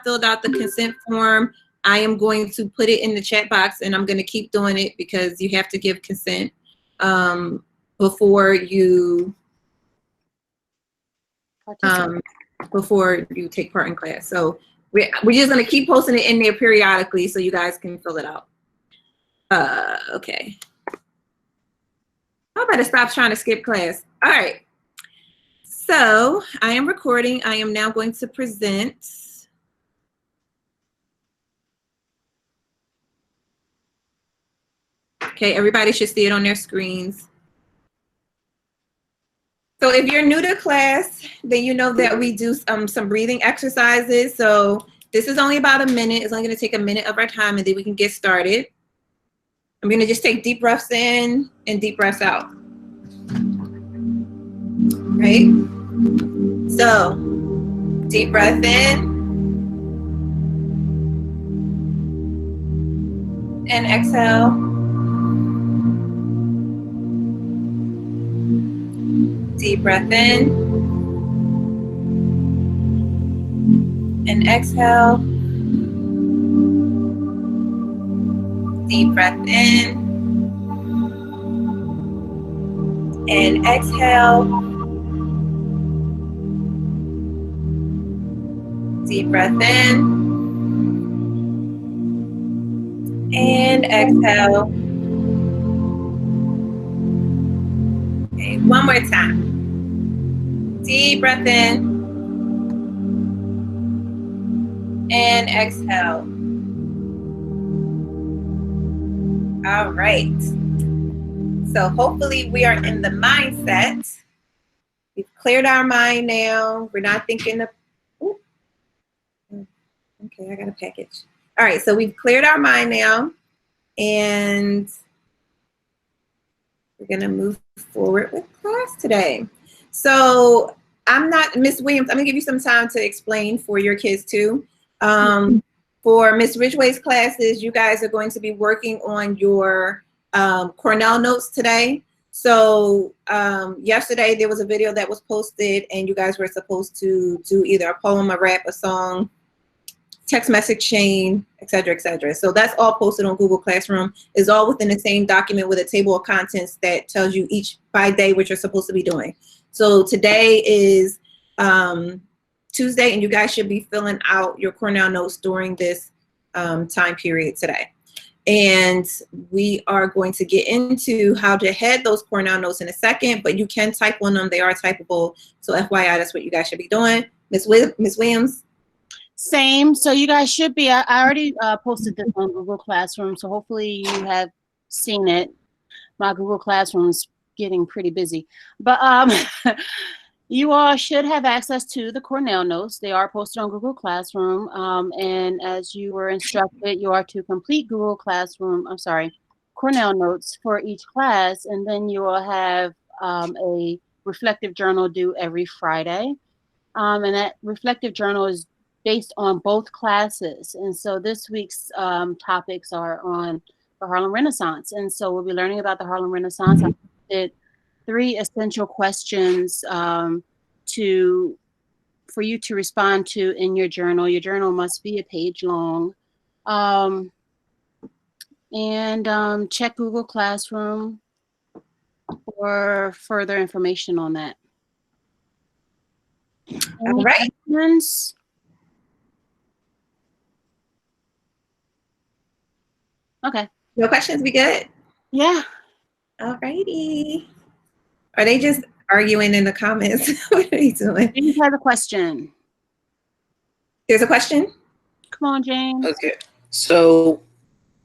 filled out the consent form, I am going to put it in the chat box, and I'm going to keep doing it because you have to give consent before you take part in class. So we're just going to keep posting it in there periodically so you guys can fill it out. Okay. I better stop trying to skip class. All right. So I am recording. I am now going to present. Okay, everybody should see it on their screens. So if you're new to class, then you know that we do some breathing exercises. So this is only about a minute. It's only going to take a minute of our time, and then we can get started. I'm going to just take deep breaths in and deep breaths out. Right? So deep breath in and exhale. Deep breath in and exhale. Deep breath in and exhale. Deep breath in and exhale. Okay, one more time. Deep breath in and exhale. All right. So hopefully we are in the mindset. We've cleared our mind now. We're not thinking of, ooh. Okay, I got a package. All right, so we've cleared our mind now, and we're gonna move forward with class today. So I'm not, Miss Williams, I'm gonna give you some time to explain for your kids too. For Miss Ridgway's classes, you guys are going to be working on your Cornell Notes today. So yesterday there was a video that was posted, and you guys were supposed to do either a poem, a rap, a song, text message chain, etc., etc. So that's all posted on Google Classroom. It's all within the same document with a table of contents that tells you each by day what you're supposed to be doing. So today is Tuesday, and you guys should be filling out your Cornell Notes during this time period today. And we are going to get into how to head those Cornell Notes in a second, but you can type on them. They are typable. So FYI, that's what you guys should be doing. Miss Williams? Same. So you guys should be, I already posted this on Google Classroom, so hopefully you have seen it. My Google Classroom is getting pretty busy. But you all should have access to the Cornell Notes. They are posted on Google Classroom. And as you were instructed, you are to complete Cornell Notes for each class. And then you will have a reflective journal due every Friday. And that reflective journal is based on both classes. And so this week's topics are on the Harlem Renaissance. And so we'll be learning about the Harlem Renaissance. I did 3 essential questions for you to respond to in your journal. Your journal must be a page long. Check Google Classroom for further information on that. All right. Questions? Okay. No questions? We good? Yeah. All righty. Are they just arguing in the comments? What are you doing? James has a question. There's a question? Come on, James. Okay. So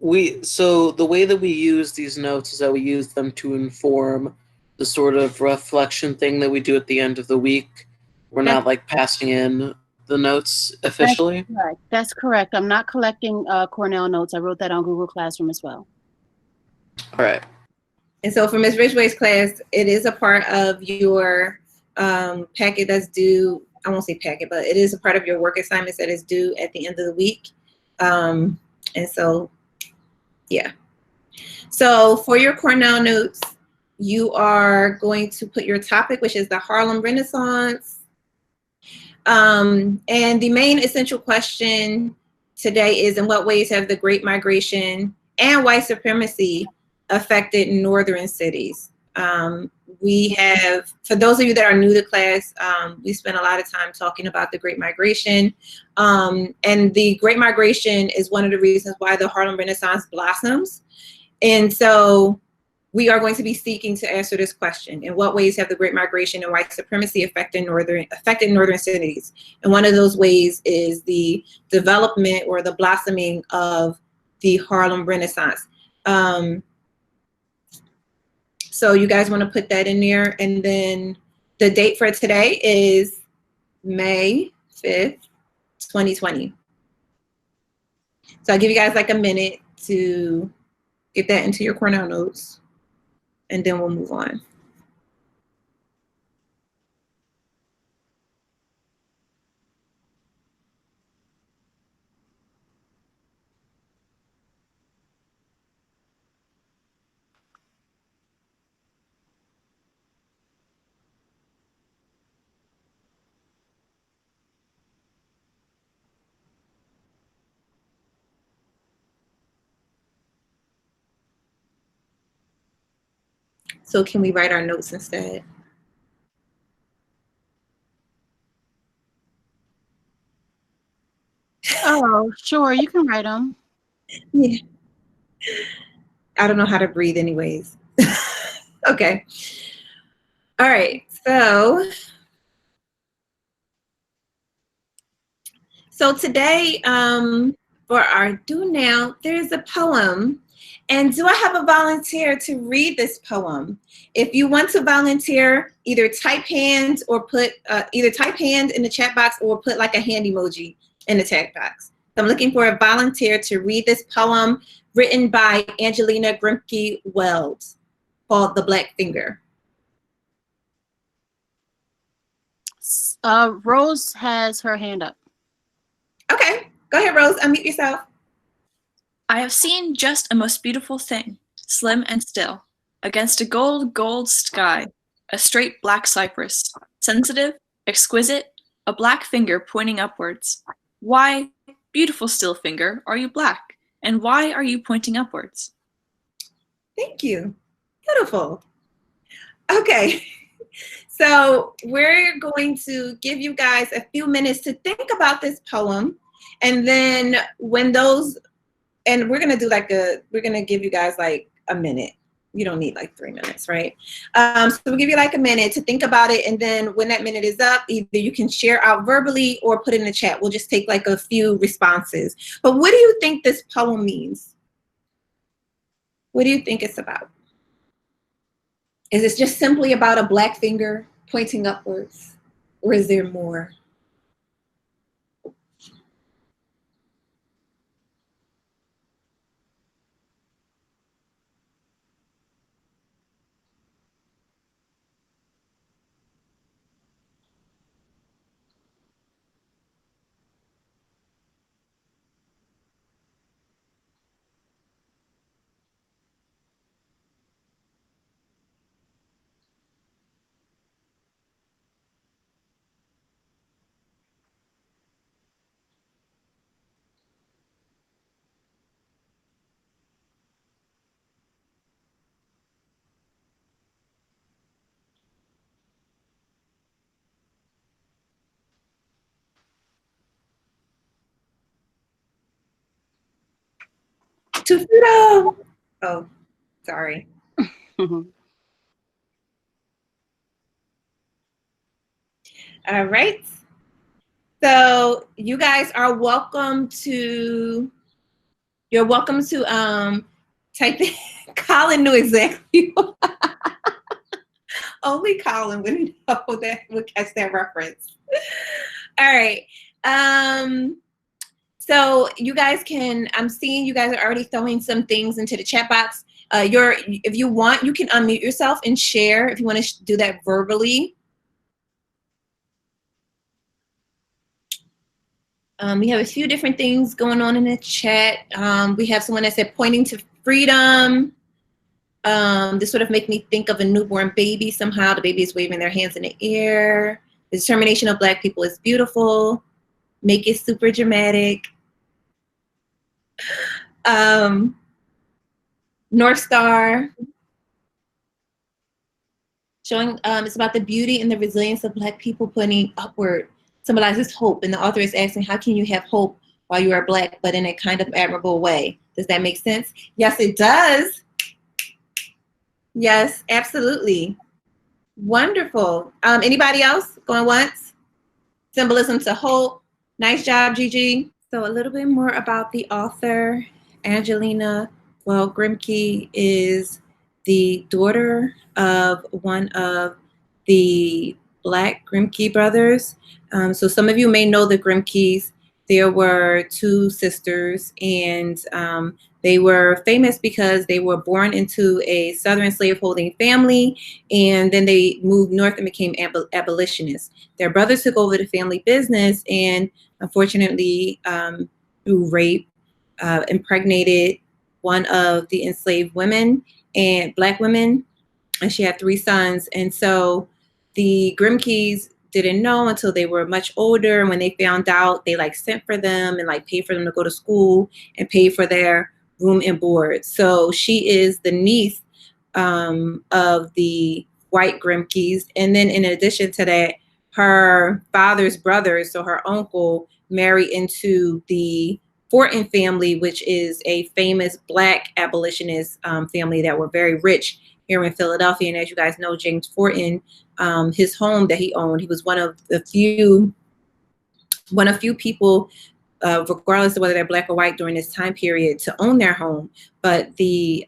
the way that we use these notes is that we use them to inform the sort of reflection thing that we do at the end of the week. We're not like passing in the notes officially. That's correct. That's correct. I'm not collecting Cornell Notes. I wrote that on Google Classroom as well. All right. And so for Ms. Ridgway's class, it is a part of your packet that's due. I won't say packet, but it is a part of your work assignments that is due at the end of the week. And so, yeah. So for your Cornell Notes, you are going to put your topic, which is the Harlem Renaissance. And the main essential question today is, in what ways have the Great Migration and white supremacy affected northern cities? We have, for those of you that are new to class, we spent a lot of time talking about the Great Migration. And the Great Migration is one of the reasons why the Harlem Renaissance blossoms. And so we are going to be seeking to answer this question. In what ways have the Great Migration and white supremacy affected northern cities? And one of those ways is the development or the blossoming of the Harlem Renaissance. So you guys want to put that in there. And then the date for today is May 5th, 2020. So I'll give you guys like a minute to get that into your Cornell notes, and then we'll move on. So can we write our notes instead? Oh, sure, you can write them. Yeah. I don't know how to breathe anyways. Okay. All right. So today, for our do now, there's a poem. And do I have a volunteer to read this poem? If you want to volunteer, either type hand or put either type hand in the chat box or put like a hand emoji in the chat box. So I'm looking for a volunteer to read this poem written by Angelina Grimke Weld called The Black Finger. Rose has her hand up. Okay, go ahead, Rose. Unmute yourself. I have seen just a most beautiful thing, slim and still, against a gold sky, a straight black cypress, sensitive, exquisite, a black finger pointing upwards. Why, beautiful still finger, are you black? And why are you pointing upwards? Thank you. Beautiful. Okay. So we're going to give you guys a few minutes to think about this poem. And then when those, and we're going to do like we're going to give you guys like a minute. You don't need like 3 minutes, right? So we'll give you like a minute to think about it. And then when that minute is up, either you can share out verbally or put in the chat. We'll just take like a few responses. But what do you think this poem means? What do you think it's about? Is it just simply about a black finger pointing upwards? Or is there more? To freedom. Oh, sorry. All right. So you guys are welcome to, you're welcome to type in, Colin knew exactly. Only Colin would know that, would catch that reference. All right. So you guys can, I'm seeing you guys are already throwing some things into the chat box. If you want, you can unmute yourself and share if you want to do that verbally. We have a few different things going on in the chat. We have someone that said pointing to freedom. This sort of make me think of a newborn baby somehow. The baby is waving their hands in the air. The determination of Black people is beautiful. Make it super dramatic. North Star, showing it's about the beauty and the resilience of Black people putting upward, symbolizes hope. And the author is asking, how can you have hope while you are Black, but in a kind of admirable way? Does that make sense? Yes, it does. Yes, absolutely. Wonderful. Anybody else going once? Symbolism to hope. Nice job, Gigi. So a little bit more about the author. Angelina Weld Grimke is the daughter of one of the Black Grimke brothers. So some of you may know the Grimkes. There were two sisters, and they were famous because they were born into a Southern slaveholding family, and then they moved north and became abolitionists. Their brother took over the family business, and unfortunately, through rape, impregnated one of the enslaved women and Black women, and she had 3 sons. And so the Grimkes didn't know until they were much older. And when they found out, they like sent for them and like paid for them to go to school and paid for their room and board. So she is the niece of the white Grimkes. And then in addition to that, her father's brother, so her uncle, married into the Forten family, which is a famous Black abolitionist family that were very rich here in Philadelphia. And as you guys know, James Forten, his home that he owned, he was one of few people, regardless of whether they're Black or white during this time period, to own their home. But the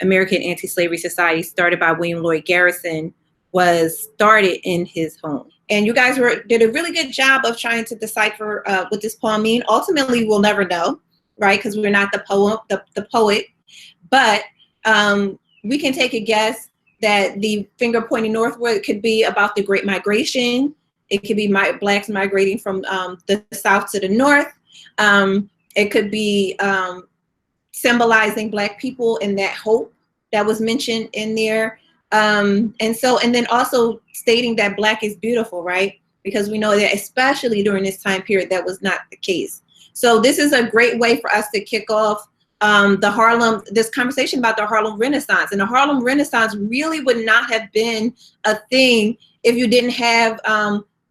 American Anti-Slavery Society, started by William Lloyd Garrison, was started in his home. And you guys did a really good job of trying to decipher what this poem means. Ultimately, we'll never know, right? Because we're not the poet. But we can take a guess that the finger pointing northward could be about the Great Migration. It could be Blacks migrating from the south to the north. It could be symbolizing Black people and that hope that was mentioned in there. And then also stating that Black is beautiful, right? Because we know that especially during this time period, that was not the case. So this is a great way for us to kick off this conversation about the Harlem Renaissance. And the Harlem Renaissance really would not have been a thing if you didn't have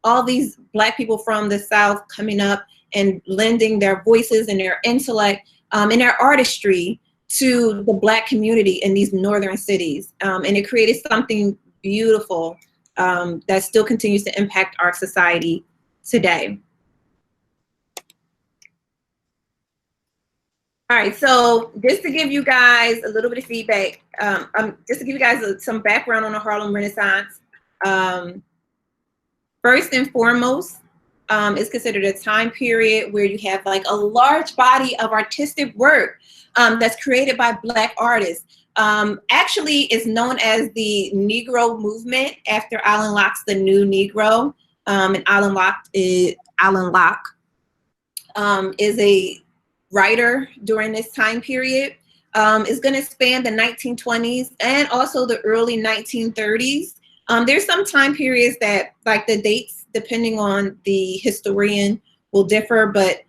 all these Black people from the South coming up and lending their voices and their intellect and their artistry to the Black community in these northern cities. And it created something beautiful that still continues to impact our society today. All right, so just to give you guys a little bit of feedback, just to give you guys some background on the Harlem Renaissance, first and foremost, it's considered a time period where you have like a large body of artistic work that's created by Black artists. Actually, it's known as the Negro movement after Alan Locke's The New Negro. And Alan Locke is a writer during this time period. It's going to span the 1920s and also the early 1930s. There's some time periods that, like the dates, depending on the historian, will differ, but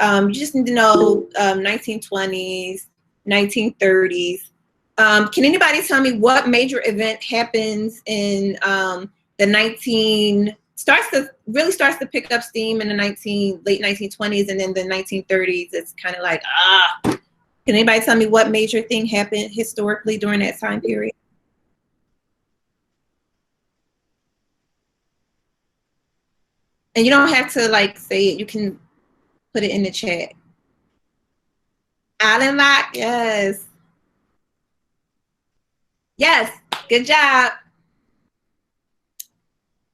you just need to know 1920s, 1930s. Can anybody tell me what major event happens in really starts to pick up steam in the late 1920s, and then the 1930s, it's kind of like, Can anybody tell me what major thing happened historically during that time period? And you don't have to like say it, you can put it in the chat. Alan Locke, yes. Yes, good job.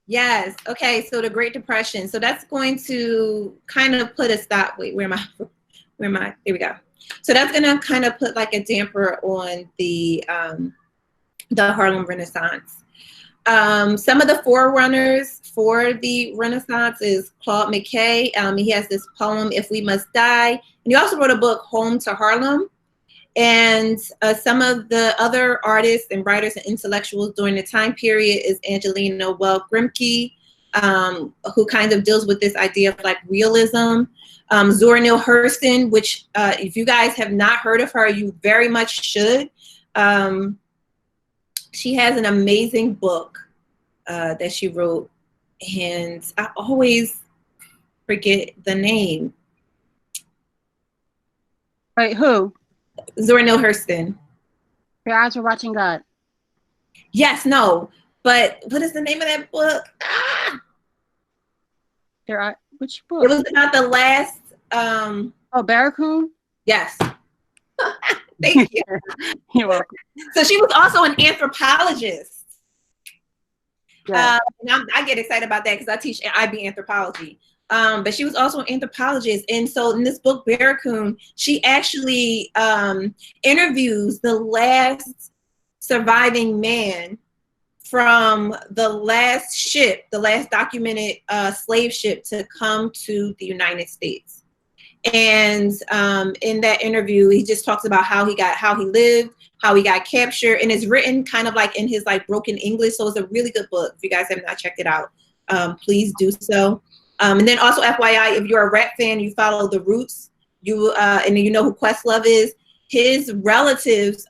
Yes, okay, so the Great Depression. So that's going to kind of put a stop, wait, where am I, there we go. So that's gonna kind of put like a damper on the Harlem Renaissance. Some of the forerunners for the Renaissance is Claude McKay. He has this poem, If We Must Die. And he also wrote a book, Home to Harlem. And some of the other artists and writers and intellectuals during the time period is Angelina Weld Grimke, who kind of deals with this idea of like realism. Zora Neale Hurston, which if you guys have not heard of her, you very much should. She has an amazing book that she wrote, and I always forget the name. Wait, who? Zora Neale Hurston. Your Eyes Are Watching God. Yes, no, but what is the name of that book? Ah! Which book? It was about the last. Oh, Barracoon? Yes. Thank you. You're welcome. So she was also an anthropologist. Yeah. And I get excited about that because I teach IB anthropology. But she was also an anthropologist. And so in this book, Barracoon, she actually interviews the last surviving man from the last ship, the last documented slave ship to come to the United States. And in that interview, he just talks about how he lived, how he got captured, and it's written kind of like in his like broken English. So it's a really good book. If you guys have not checked it out, please do so. And then also FYI, if you're a rap fan, you follow the Roots, and you know who Questlove is. His relatives,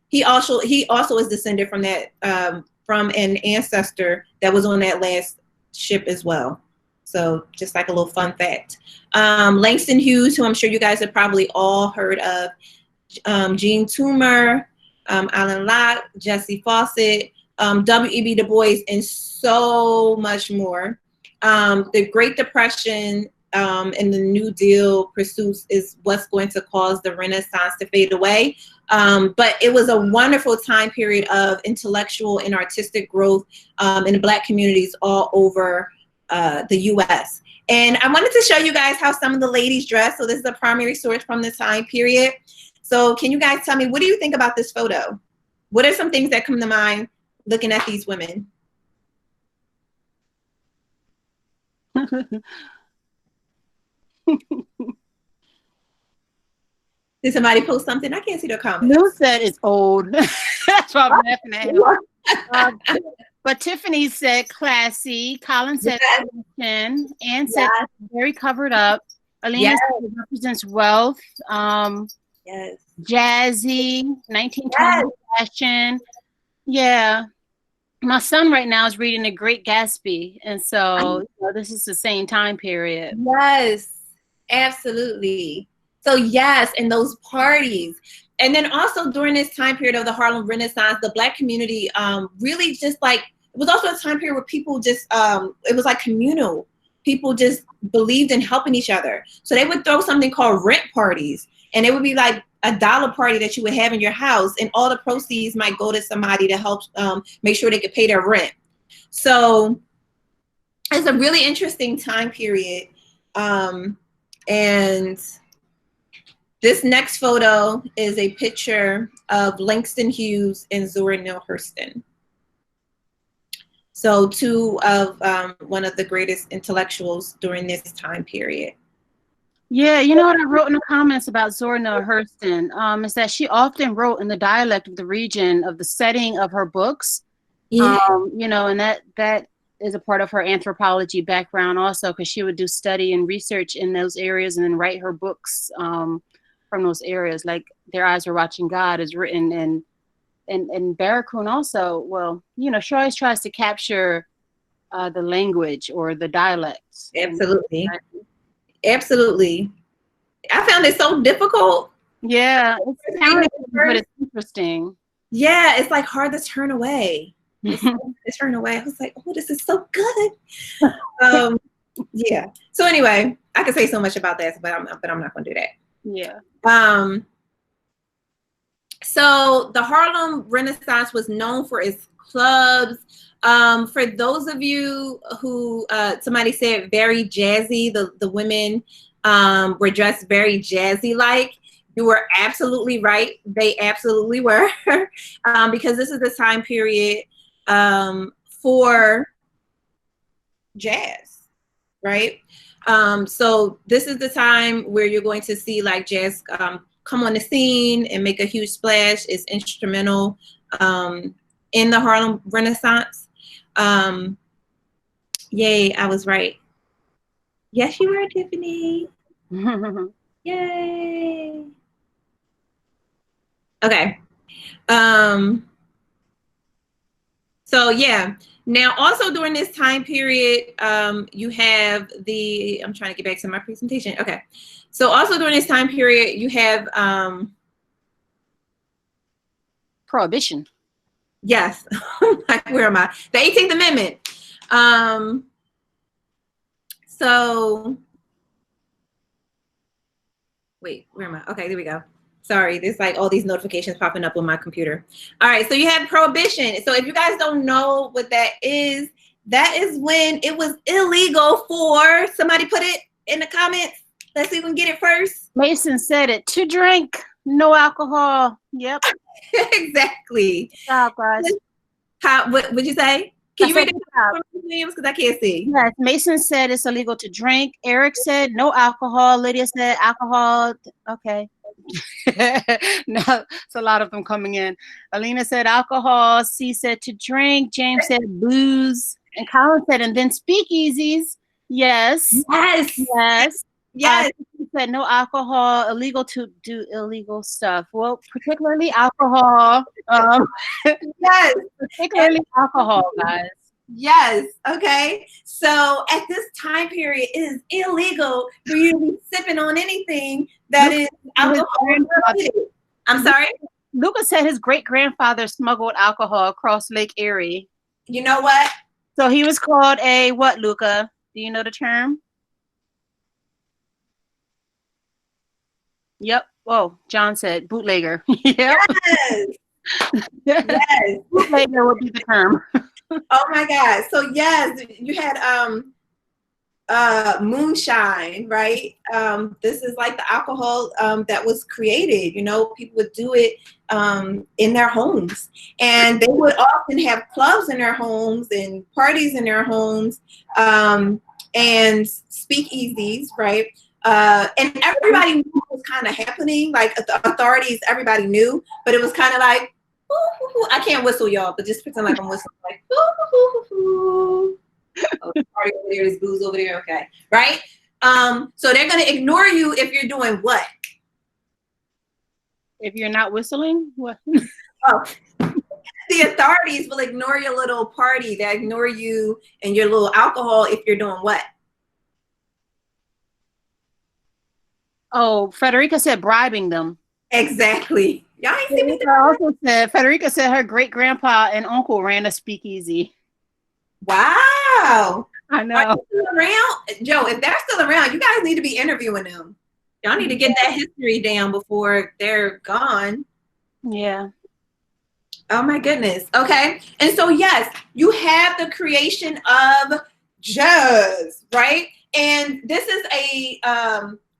he also is descended from that from an ancestor that was on that last ship as well. So just like a little fun fact. Langston Hughes, who I'm sure you guys have probably all heard of, Jean Toomer, Alan Locke, Jesse Fawcett, W.E.B. Du Bois, and so much more. The Great Depression and the New Deal pursuits is what's going to cause the Renaissance to fade away. But it was a wonderful time period of intellectual and artistic growth in the Black communities all over the U.S. And I wanted to show you guys how some of the ladies dress. So this is a primary source from the time period. So can you guys tell me, what do you think about this photo? What are some things that come to mind looking at these women? Did somebody post something? I can't see their comments. Lou said it's old. That's why I'm laughing at him. But Tiffany said classy. Colin said fashion. Anne said very covered up. Alina said represents wealth. Jazzy, 1920s fashion. Yeah. My son right now is reading The Great Gatsby. And so this is the same time period. Yes, absolutely. So yes, and those parties. And then also during this time period of the Harlem Renaissance, the Black community really just like, it was also a time period where people just, it was like communal. People just believed in helping each other. So they would throw something called rent parties. And it would be like a dollar party that you would have in your house. And all the proceeds might go to somebody to help make sure they could pay their rent. So it's a really interesting time period. And this next photo is a picture of Langston Hughes and Zora Neale Hurston. So two of one of the greatest intellectuals during this time period. Yeah, you know what I wrote in the comments about Zora Neale Hurston is that she often wrote in the dialect of the region of the setting of her books. Yeah. You know, and that is a part of her anthropology background also, because she would do study and research in those areas and then write her books from those areas. Like Their Eyes Are Watching God is written in Barracoon also. Well, you know, she always tries to capture the language or the dialects. Absolutely. Absolutely. I found it so difficult. Yeah, it's talented, but it's interesting. Yeah, it's like hard to turn away. It's hard to turn away. I was like, oh, this is so good. Yeah. So anyway, I could say so much about that, but I'm not going to do that. Yeah. So the Harlem Renaissance was known for its clubs. For those of you who, somebody said very jazzy, the women were dressed very jazzy-like. You were absolutely right. They absolutely were, because this is the time period for jazz, right? So this is the time where you're going to see like jazz come on the scene and make a huge splash. It's instrumental in the Harlem Renaissance. Yay, I was right. Yes, you were, Tiffany. Yay. Okay. So yeah. Now, also during this time period, you have the, I'm trying to get back to my presentation. Okay. So also during this time period, you have, Prohibition. yes. Where am I? The 18th Amendment. So, wait, where am I? Okay, there we go. Sorry, there's like all these notifications popping up on my computer. All right, so you have prohibition. So if you guys don't know what that is when it was illegal for, somebody put it in the comments. Let's see if we can get it first. Mason said it, to drink, no alcohol. Yep. Exactly. Good job, guys. What would you say? Can you read it, Williams? Because I can't see. Yes, Mason said it's illegal to drink. Eric said no alcohol. Lydia said alcohol. Okay. No, it's a lot of them coming in. Alina said alcohol. C said to drink. James said booze. And Colin said, and then speakeasies. Yes. Yes. Yes. Yes. He said no alcohol, illegal to do illegal stuff. Well, particularly alcohol. Yes. Particularly alcohol, guys. Yes. Okay. So at this time period, it is illegal for you to be sipping on anything that is alcohol related. I'm sorry? Luca said his great-grandfather smuggled alcohol across Lake Erie. You know what? So he was called a what, Luca? Do you know the term? Yep. Oh, John said bootlegger. Yep. Yes. Yes. Bootlegger would be the term. Oh my God. So yes, you had moonshine, right? This is like the alcohol that was created. You know, people would do it in their homes, and they would often have clubs in their homes and parties in their homes, and speakeasies, right? And everybody knew what was kind of happening. Like the authorities, everybody knew, but it was kind of like, ooh, ooh, ooh. I can't whistle, y'all, but just pretend like I'm whistling, like, ooh, ooh, ooh, ooh. Oh, party over there, there's booze over there, okay, right? So they're gonna ignore you if you're doing what? If you're not whistling, what? Oh, the authorities will ignore your little party. They ignore you and your little alcohol if you're doing what? Oh, Frederica said bribing them. Exactly. Y'all ain't see me. Also said Frederica said her great grandpa and uncle ran a speakeasy. Wow. I know. Are they still around? Joe, if they're still around, you guys need to be interviewing them. Y'all need to get that history down before they're gone. Yeah. Oh my goodness. Okay. And so yes, you have the creation of jazz, right? And this is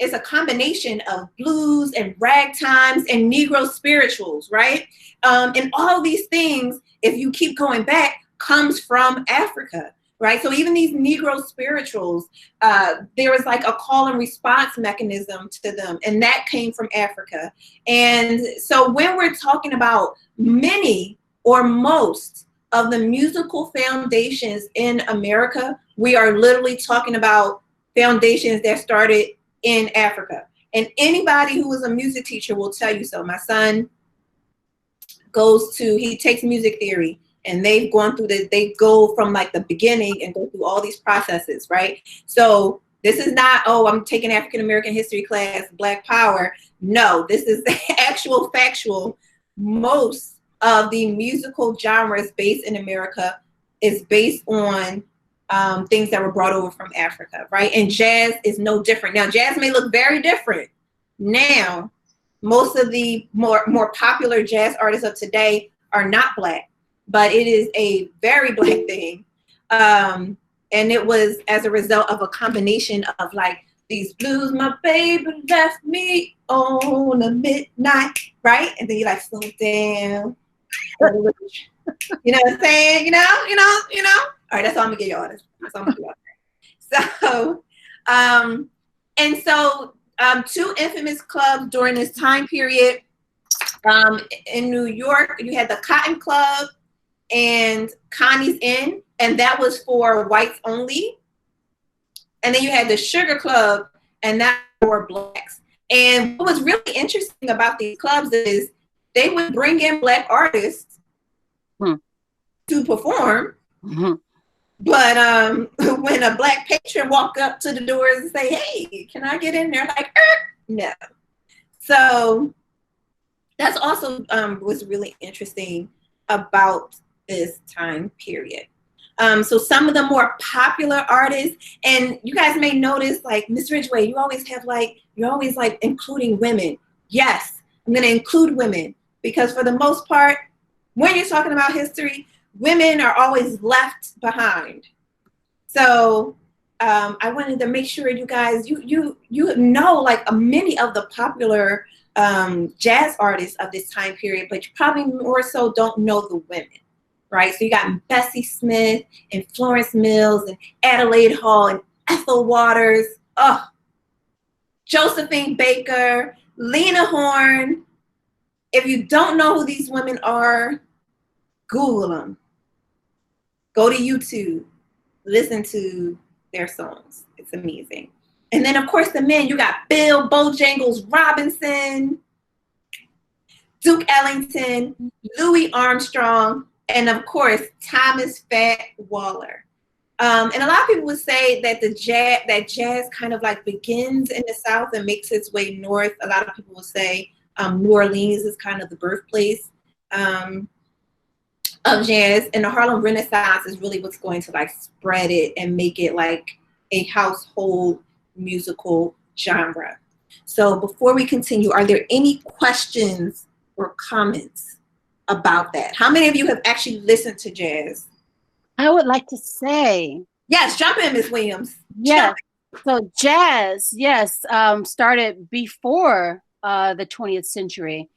it's a combination of blues and ragtimes and Negro spirituals, right? And all of these things, if you keep going back, comes from Africa, right? So even these Negro spirituals, there was like a call and response mechanism to them, and that came from Africa. And so when we're talking about many or most of the musical foundations in America, we are literally talking about foundations that started in Africa. And anybody who is a music teacher will tell you so. My son he takes music theory, and they've gone through they go from like the beginning and go through all these processes, right? So this is not, oh, I'm taking African American history class, Black Power. No, this is actual factual. Most of the musical genres based in America is based on things that were brought over from Africa, right? And jazz is no different. Now, jazz may look very different now. Most of the more popular jazz artists of today are not Black, but it is a very Black thing. And it was as a result of a combination of like these blues, my baby left me on a midnight, right? And then you like slow down. You know what I'm saying? You know? All right, that's all I'm gonna give y'all. That's all I'm gonna give y'all. So, and so two infamous clubs during this time period. In New York, you had the Cotton Club and Connie's Inn, and that was for whites only. And then you had the Sugar Club, and that for blacks. And what was really interesting about these clubs is they would bring in black artists to perform. But when a black patron walk up to the doors and say, "Hey, can I get in there?" Like, no. So that's also was really interesting about this time period. So some of the more popular artists, and you guys may notice, like Miss Ridgway, you're always like including women. Yes, I'm going to include women because for the most part, when you're talking about history, women are always left behind. So I wanted to make sure you guys, you know, like many of the popular jazz artists of this time period, but you probably more so don't know the women, right? So you got Bessie Smith and Florence Mills and Adelaide Hall and Ethel Waters, Josephine Baker, Lena Horne. If you don't know who these women are, Google them. Go to YouTube, listen to their songs. It's amazing. And then, of course, the men, you got Bill Bojangles Robinson, Duke Ellington, Louis Armstrong, and, of course, Thomas Fat Waller. And a lot of people would say that jazz kind of like begins in the South and makes its way north. A lot of people will say New Orleans is kind of the birthplace of jazz, and the Harlem Renaissance is really what's going to like spread it and make it like a household musical genre. So before we continue, are there any questions or comments about that? How many of you have actually listened to jazz? I would like to say, yes, jump in, Ms. Williams. Yes. So jazz, yes, started before the 20th century.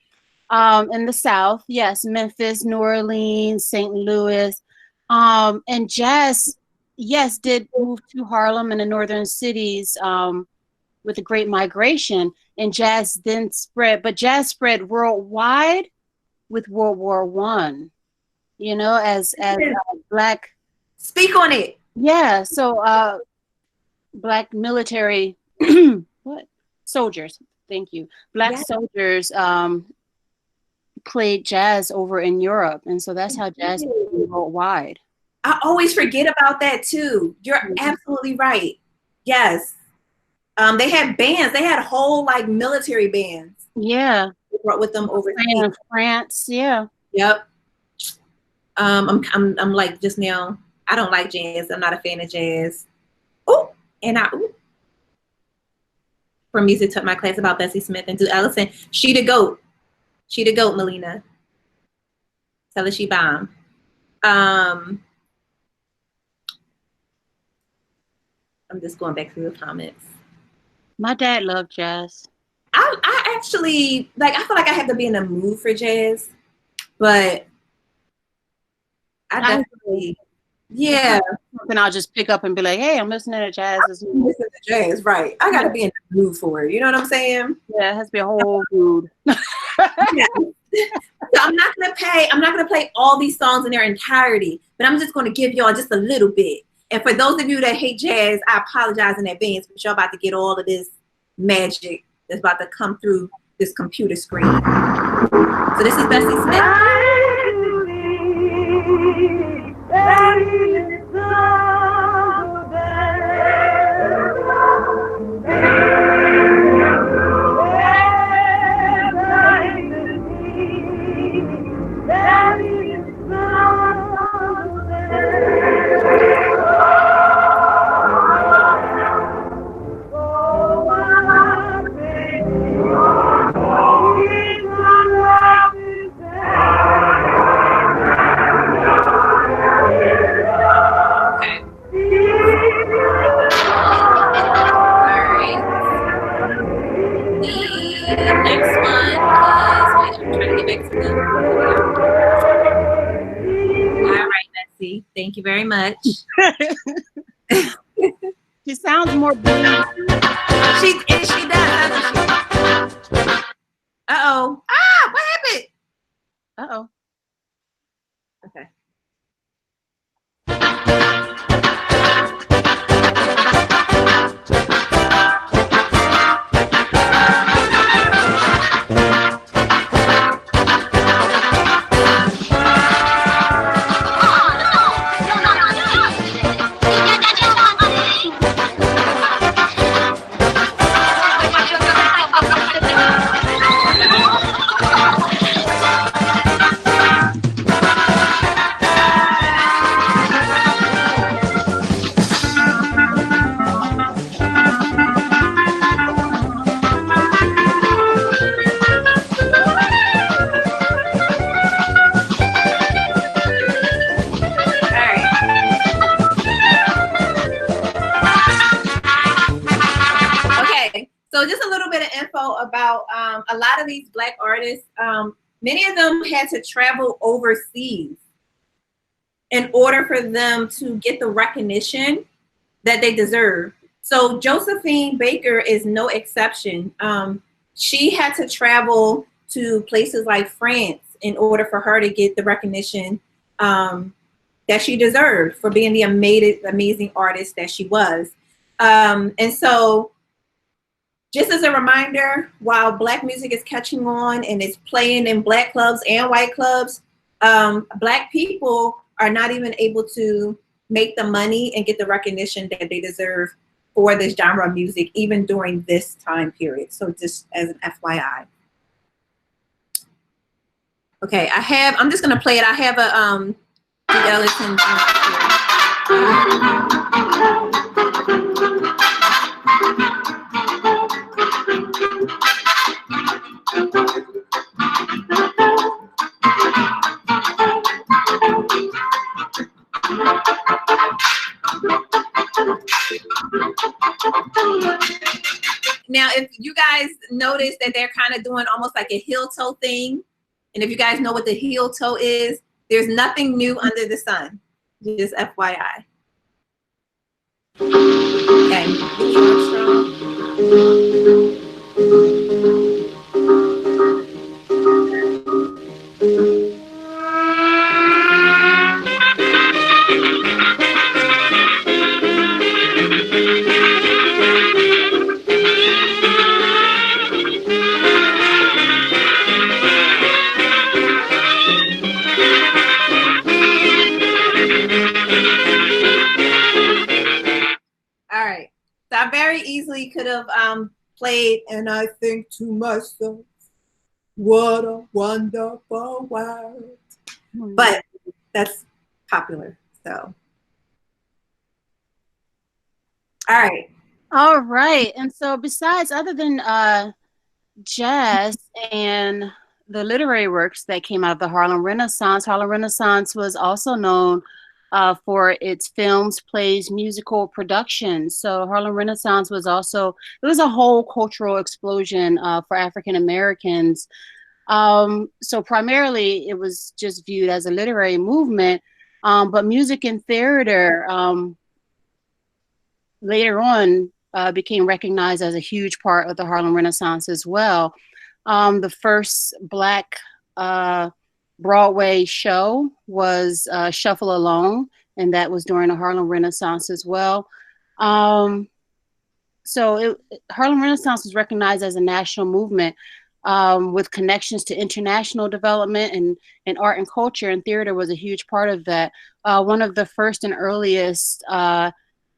In the South, yes, Memphis, New Orleans, St. Louis, and jazz, yes, did move to Harlem and the northern cities with the Great Migration, and jazz then spread, but jazz spread worldwide with World War I. You know, as black. Speak on it. Yeah, so black military soldiers. Thank you. Black soldiers played jazz over in Europe, and so that's how jazz became worldwide. I always forget about that too. You're absolutely right. Yes, they had bands. They had whole like military bands. Yeah, they brought with them over in France. Yeah. Yep. I'm like just now. I don't like jazz. I'm not a fan of jazz. From music took my class about Bessie Smith and Duke Ellington. She the goat. She the goat, Melina. Tell her she bomb. I'm just going back through the comments. My dad loved jazz. I actually like. I feel like I have to be in the mood for jazz, but I definitely, yeah. And I'll just pick up and be like, "Hey, I'm listening to jazz." I'm listening to jazz, right? I got to be in the mood for it. You know what I'm saying? Yeah, it has to be a whole mood. Yeah. So I'm not gonna play all these songs in their entirety, but I'm just gonna give y'all just a little bit. And for those of you that hate jazz, I apologize in advance, but y'all about to get all of this magic that's about to come through this computer screen. So this is Bessie Smith. Thank you very much. She sounds more blues. She does, doesn't she? Uh-oh. Ah, what happened? Uh-oh. Okay. about a lot of these Black artists. Many of them had to travel overseas in order for them to get the recognition that they deserve. So Josephine Baker is no exception. She had to travel to places like France in order for her to get the recognition that she deserved for being the amazing artist that she was. And so just as a reminder, while Black music is catching on and it's playing in Black clubs and white clubs, Black people are not even able to make the money and get the recognition that they deserve for this genre of music, even during this time period. So just as an FYI. Okay, I'm just gonna play it. I have a Ellison Now, if you guys notice that they're kind of doing almost like a heel toe thing, and if you guys know what the heel toe is, there's nothing new under the sun. Just FYI. Okay. All right. So I very easily could have played, and I think to myself, what a wonderful world. But that's popular, so. All right. All right. And so besides, other than jazz and the literary works that came out of the Harlem Renaissance was also known for its films, plays, musical productions. So Harlem Renaissance was also, it was a whole cultural explosion for African Americans. So primarily it was just viewed as a literary movement, but music and theater later on became recognized as a huge part of the Harlem Renaissance as well. The first Black Broadway show was Shuffle Along, and that was during the Harlem Renaissance as well. Harlem Renaissance was recognized as a national movement with connections to international development and art and culture, and theater was a huge part of that. One of the first and earliest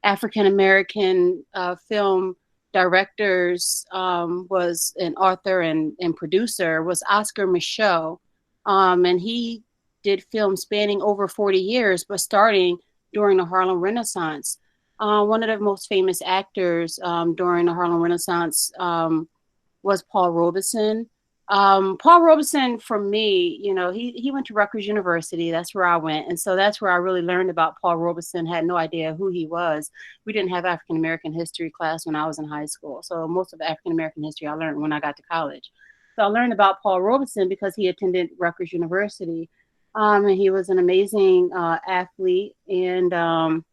African-American film directors was an author and producer was Oscar Micheaux. And he did films spanning over 40 years, but starting during the Harlem Renaissance. One of the most famous actors during the Harlem Renaissance was Paul Robeson. Paul Robeson, for me, you know, he went to Rutgers University. That's where I went. And so that's where I really learned about Paul Robeson. Had no idea who he was. We didn't have African-American history class when I was in high school. So most of African-American history I learned when I got to college. So I learned about Paul Robeson because he attended Rutgers University. And he was an amazing athlete and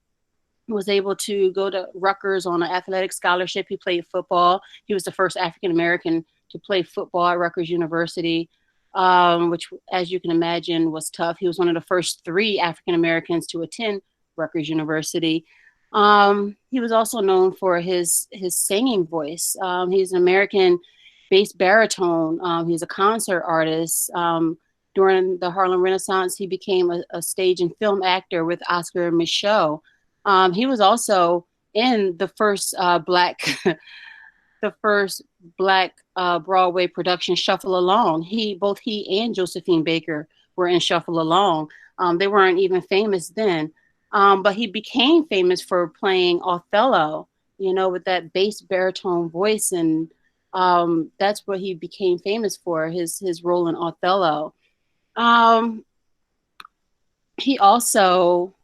was able to go to Rutgers on an athletic scholarship. He played football. He was the first African-American to play football at Rutgers University, which, as you can imagine, was tough. He was one of the first 3 African-Americans to attend Rutgers University. He was also known for his singing voice. He's an American bass baritone. He's a concert artist. During the Harlem Renaissance, he became a stage and film actor with Oscar Micheaux. He was also in the first Black Broadway production, Shuffle Along. Both he and Josephine Baker were in Shuffle Along. They weren't even famous then, but he became famous for playing Othello, you know, with that bass baritone voice, and that's what he became famous for, his role in Othello. He also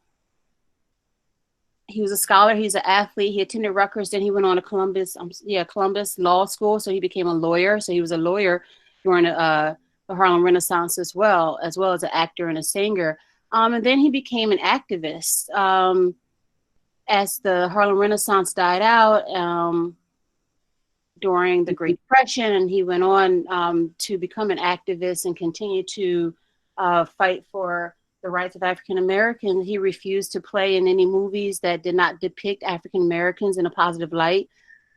he was a scholar. He's an athlete. He attended Rutgers. Then he went on to Columbus Law School. So he became a lawyer. So he was a lawyer during the Harlem Renaissance as well as an actor and a singer. And then he became an activist as the Harlem Renaissance died out during the Great Depression. And he went on to become an activist and continue to fight for the rights of African Americans. He refused to play in any movies that did not depict African Americans in a positive light.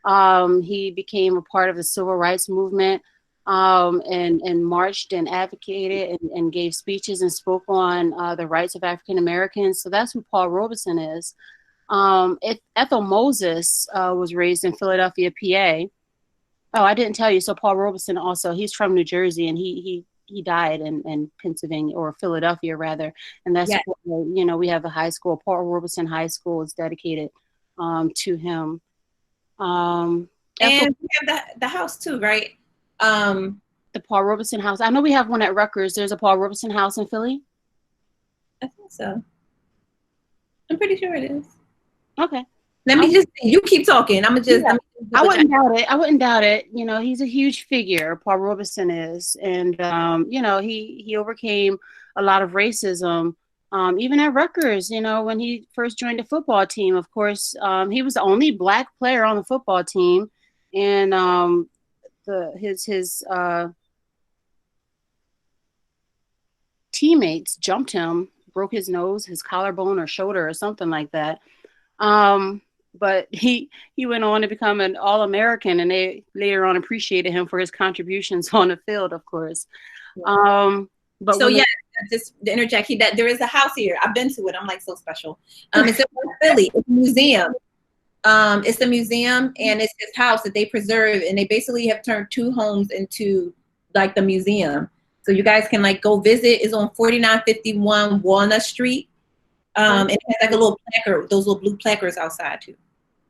He became a part of the civil rights movement and marched and advocated and gave speeches and spoke on the rights of African Americans. So that's who Paul Robeson is. Ethel Moses was raised in Philadelphia, PA. Oh, I didn't tell you. So Paul Robeson also, he's from New Jersey, and he died in Pennsylvania, or Philadelphia rather. And that's, where, we have a high school, Paul Robeson High School is dedicated to him. And we have the house too, right? The Paul Robeson House. I know we have one at Rutgers. There's a Paul Robeson House in Philly. I think so. I'm pretty sure it is. Okay. Let me just, you keep talking. I wouldn't doubt it. I wouldn't doubt it. He's a huge figure, Paul Robeson is. And, he overcame a lot of racism, even at Rutgers, when he first joined the football team. Of course, he was the only Black player on the football team. And his teammates jumped him, broke his nose, his collarbone or shoulder or something like that. But he went on to become an All-American, and they later on appreciated him for his contributions on the field, of course. But so just to interject, there is a house here. I've been to it. I'm like so special. It's in Philly. It's a museum. It's a museum, and it's this house that they preserve, and they basically have turned 2 homes into like the museum. So you guys can like go visit. It's on 4951 Walnut Street. And it has like a little placard, those little blue placards outside too.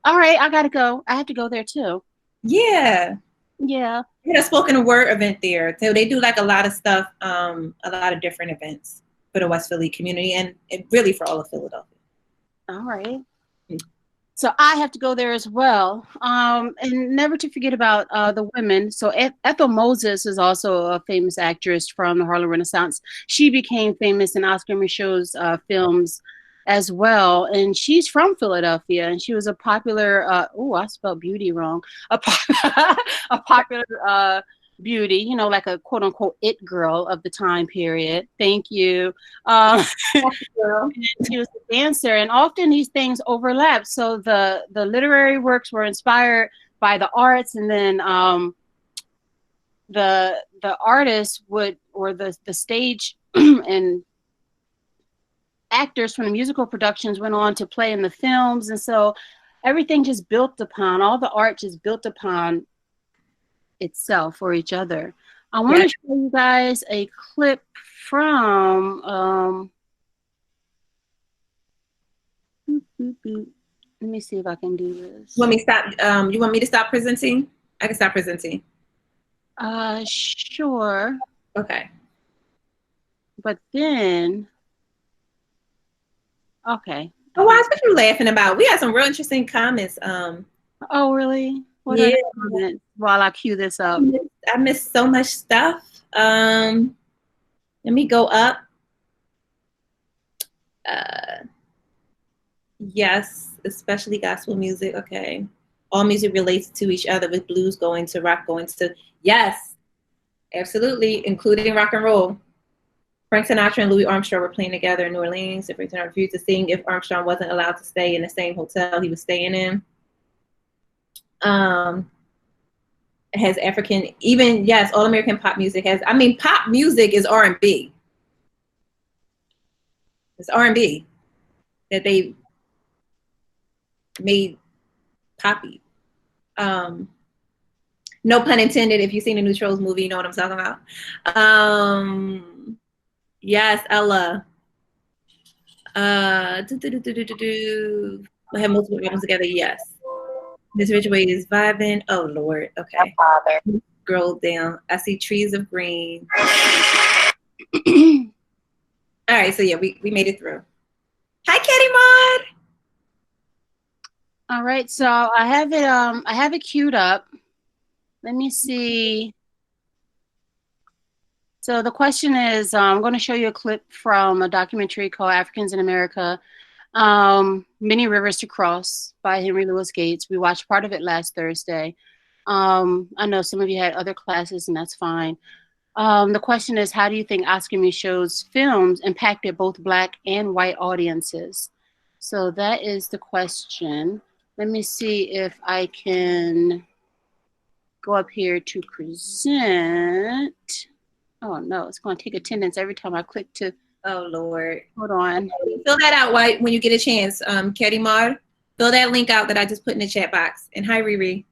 All right, I gotta go. I have to go there too. Yeah. Yeah. We had a spoken word event there. So they do like a lot of stuff, a lot of different events for the West Philly community and really for all of Philadelphia. All right. So I have to go there as well. And never to forget about the women. So Ethel Moses is also a famous actress from the Harlem Renaissance. She became famous in Oscar Michaud's films as well. And she's from Philadelphia, and she was a popular, I spelled beauty wrong. A popular beauty, like a quote unquote it girl of the time period. Thank you. She was a dancer, and often these things overlap. So the literary works were inspired by the arts, and then the artists would, or the stage and actors from the musical productions went on to play in the films. And so everything just built upon, all the art just built upon itself or each other. I want to show you guys a clip from let me see if I can do this. You want me to stop? You want me to stop presenting? I can stop presenting. Sure. Okay. But then, okay. Oh, wow, what you laughing about? We had some real interesting comments. Oh, really? What are the comments while I cue this up? I missed so much stuff. Let me go up. Yes, especially gospel music. Okay. All music relates to each other, with blues going to rock, going to, yes, absolutely, including rock and roll. Frank Sinatra and Louis Armstrong were playing together in New Orleans. If Frank Sinatra refused to sing, if Armstrong wasn't allowed to stay in the same hotel he was staying in. It has African, even, yes, all American pop music has, pop music is R&B. It's R&B that they made poppy. No pun intended. If you've seen the new Trolls movie, you know what I'm talking about. Yes, Ella. We have multiple albums together. Yes. Miss Ridgway is vibing. Oh Lord. Okay. Scroll down. I see trees of green. All right. So yeah, we made it through. Hi, Kitty Maud. All right, so I have it queued up. Let me see. So the question is, I'm going to show you a clip from a documentary called Africans in America, Many Rivers to Cross by Henry Louis Gates. We watched part of it last Thursday. I know some of you had other classes, and that's fine. The question is, how do you think Oscar Michaud's films impacted both Black and white audiences? So that is the question. Let me see if I can go up here to present. Oh no, it's going to take attendance every time I click to. Oh Lord. Hold on. Fill that out when you get a chance, Ketty Mar. Fill that link out that I just put in the chat box. And hi, Riri.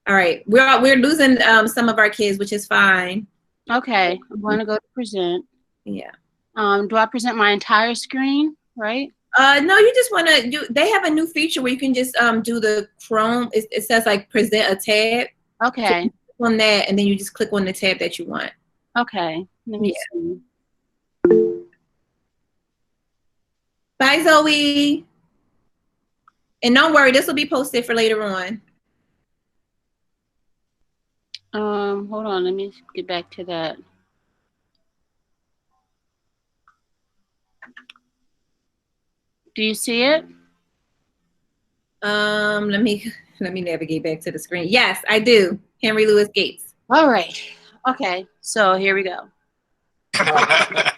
All right, we're losing some of our kids, which is fine. Okay, I'm going to go to present. Yeah. Do I present my entire screen, right? No, you just want to do. They have a new feature where you can just do the Chrome. It says like present a tab. Okay. So you click on that, and then you just click on the tab that you want. Okay. Let me see. Bye, Zoe. And don't worry, this will be posted for later on. Hold on. Let me get back to that. Do you see it? Let me navigate back to the screen. Yes, I do. Henry Louis Gates. All right. Okay. So here we go. The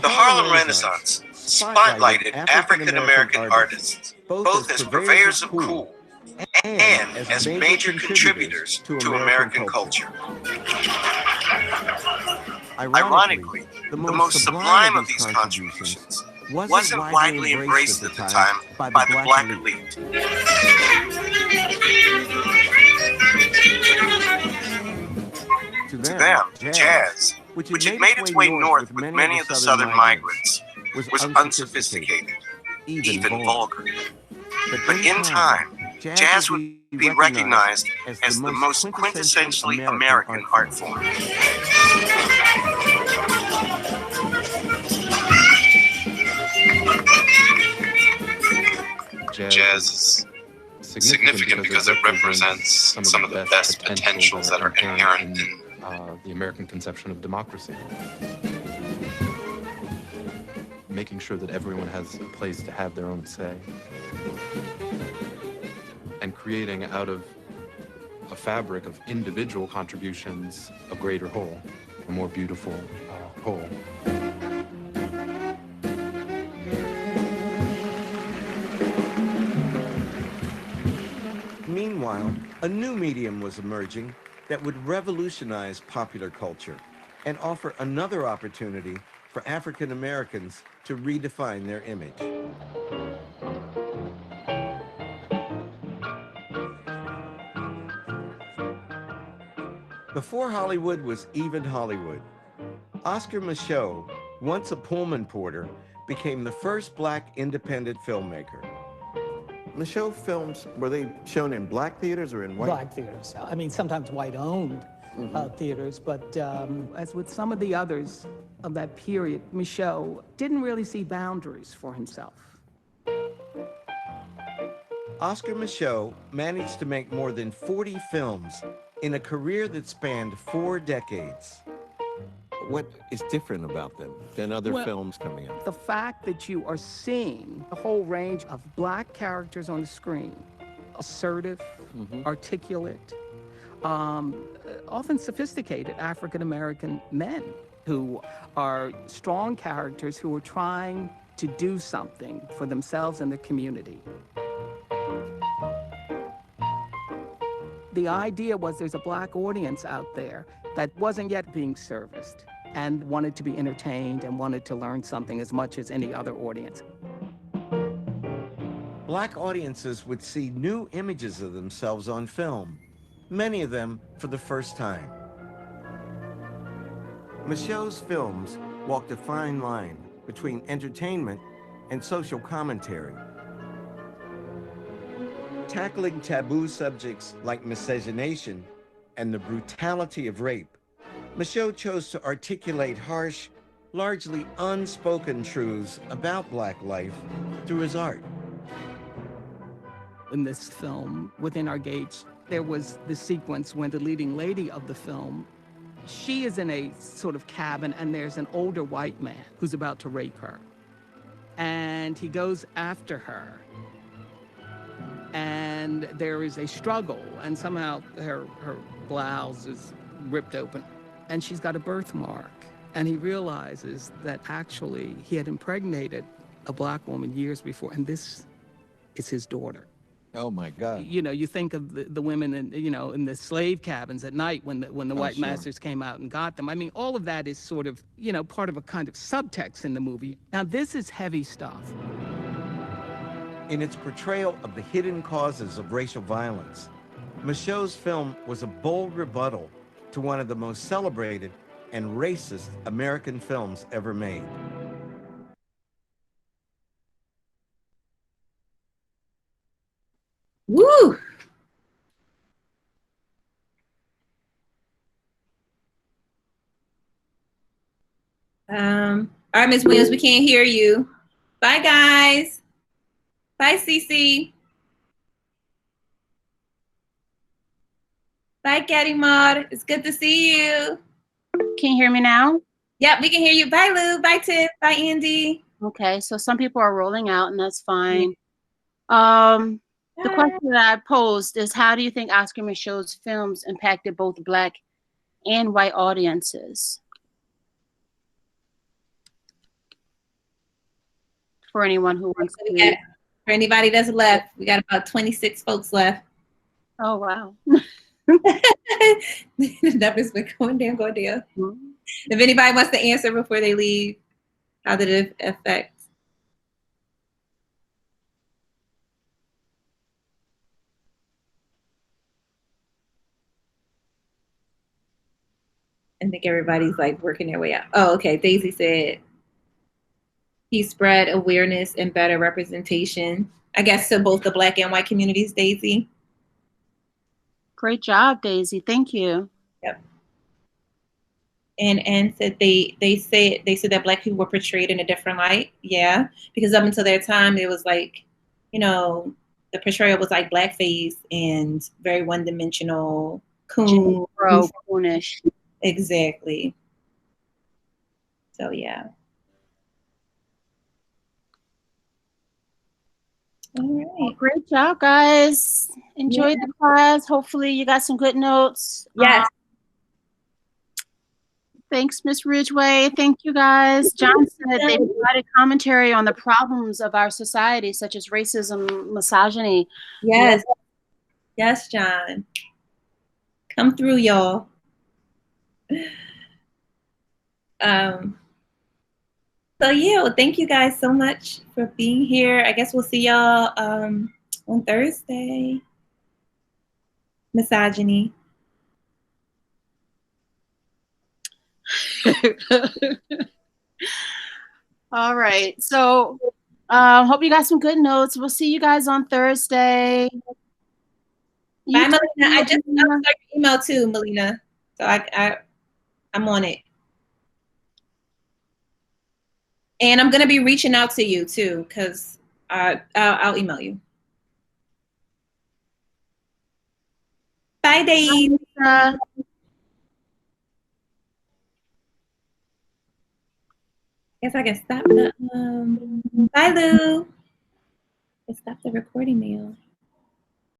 Harlem Renaissance spotlighted African American artists both as purveyors of cool and as major contributors to American culture. Ironically, the most sublime of these contributions wasn't widely embraced at the time by the Black elite. To them, jazz, which had made its way north with many of the southern migrants, was unsophisticated, even vulgar. But in time, jazz would be recognized as the most quintessentially American art form. Jazz is significant because it represents some of the best potentials that are inherent in the American conception of democracy. Making sure that everyone has a place to have their own say. And creating out of a fabric of individual contributions a greater whole, a more beautiful whole. Meanwhile, a new medium was emerging that would revolutionize popular culture and offer another opportunity for African Americans to redefine their image. Before Hollywood was even Hollywood, Oscar Michaud, once a Pullman porter, became the first Black independent filmmaker. Michaud films, were they shown in Black theaters or in white? Black theaters. I mean, sometimes white-owned theaters, but as with some of the others of that period, Michaud didn't really see boundaries for himself. Oscar Michaud managed to make more than 40 films in a career that spanned 4 decades. What is different about them than other films coming out? The fact that you are seeing a whole range of Black characters on the screen, assertive, articulate, often sophisticated African-American men who are strong characters who are trying to do something for themselves and their community. The idea was there's a Black audience out there that wasn't yet being serviced and wanted to be entertained and wanted to learn something as much as any other audience. Black audiences would see new images of themselves on film, many of them for the first time. Michaud's films walked a fine line between entertainment and social commentary. Tackling taboo subjects like miscegenation and the brutality of rape, Michaud chose to articulate harsh largely unspoken truths about Black life through his art. In this film, Within Our Gates, there was the sequence when the leading lady of the film, she is in a sort of cabin and there's an older white man who's about to rape her. And he goes after her. And there is a struggle, and somehow her blouse is ripped open, and she's got a birthmark. And he realizes that actually he had impregnated a Black woman years before, and this is his daughter. Oh my God. You know, you think of the women in, you know, in the slave cabins at night when the white masters came out and got them. I mean, all of that is sort of, you know, part of a kind of subtext in the movie. Now, this is heavy stuff. In its portrayal of the hidden causes of racial violence, Michaud's film was a bold rebuttal to one of the most celebrated and racist American films ever made. Woo! All right, Ms. Williams, we can't hear you. Bye, guys. Bye, Cece. Bye, Caddy Maud. It's good to see you. Can you hear me now? Yep, we can hear you. Bye, Lou. Bye, Tiff. Bye, Andy. Okay, so some people are rolling out, and that's fine. The question that I posed is, how do you think Oscar Michaud's films impacted both Black and white audiences? For anyone who wants to. For anybody that's left, we got about 26 folks left. Oh, wow. The numbers been going down, going down. Mm-hmm. If anybody wants to answer before they leave, how did it affect? I think everybody's like working their way out. Oh, okay. Daisy said he spread awareness and better representation, I guess, to both the Black and white communities, Daisy. Great job, Daisy. Thank you. Yep. And said they said that Black people were portrayed in a different light. Yeah, because up until their time, it was like, you know, the portrayal was like blackface and very one-dimensional, coonish. Exactly. So yeah. All right. Well, great job, guys. Enjoyed the class. Hopefully you got some good notes. Yes. Thanks, Ms. Ridgway. Thank you, guys. John said they provided commentary on the problems of our society, such as racism, misogyny. Yes. Yes, John. Come through, y'all. So yeah, well, thank you guys so much for being here. I guess we'll see y'all on Thursday. Misogyny. All right. So hope you got some good notes. We'll see you guys on Thursday. Bye, Melina. I just saw your email too, Melina. So I'm on it. And I'm gonna be reaching out to you too, because I'll email you. Bye, Dave. Guess I can stop the bye, Lou. Let's stop the recording now.